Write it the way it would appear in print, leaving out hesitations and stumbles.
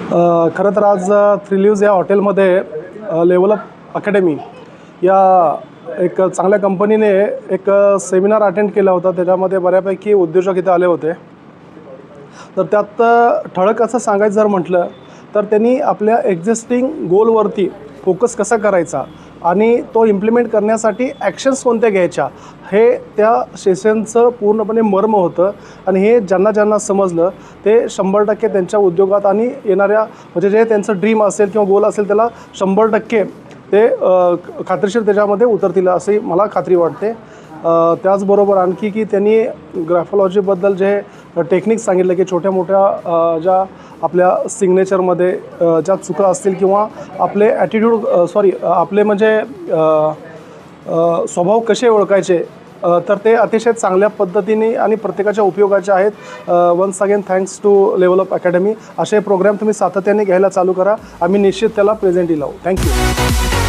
खरं तर आज थ्री लिव्ज या हॉटेलमध्ये लेवल अप अकॅडमी या एक चांगल्या कंपनीने एक सेमिनार अटेंड केला होता। त्याच्यामध्ये बऱ्यापैकी उद्योजक इथे आले होते। तर त्यात ठळक असं सांगायचं जर म्हटलं तर त्यांनी आपल्या एक्झिस्टिंग गोलवरती फोकस कसा करायचा आणि तो इम्प्लिमेंट करण्यासाठी ॲक्शन्स कोणत्या घ्यायच्या हे त्या सेशनचं पूर्णपणे मर्म होतं। आणि हे ज्यांना ज्यांना समजलं ते 100% त्यांच्या उद्योगात आणि येणाऱ्या म्हणजे जे त्यांचं ड्रीम असेल किंवा गोल असेल त्याला 100% ते खात्रीशीर त्याच्यामध्ये उतरतील अशी मला खात्री वाटते। त्याचबरोबर आणखी की त्यांनी ग्राफोलॉजीबद्दल जे टेक्निक्स सांगितलं की छोट्या मोठ्या ज्या आपल्या सिग्नेचरमध्ये ज्या चुका असतील किंवा आपले ॲटिट्यूड आपले म्हणजे स्वभाव कसे ओळखायचे तर ते अतिशय चांगल्या पद्धतीने आणि प्रत्येकाच्या उपयोगाचे आहेत। Once again thanks to level up academy. असे प्रोग्राम तुम्ही सातत्याने घ्यायला चालू करा, आम्ही निश्चित त्याला प्रेझेंटही लावू। थँक्यू।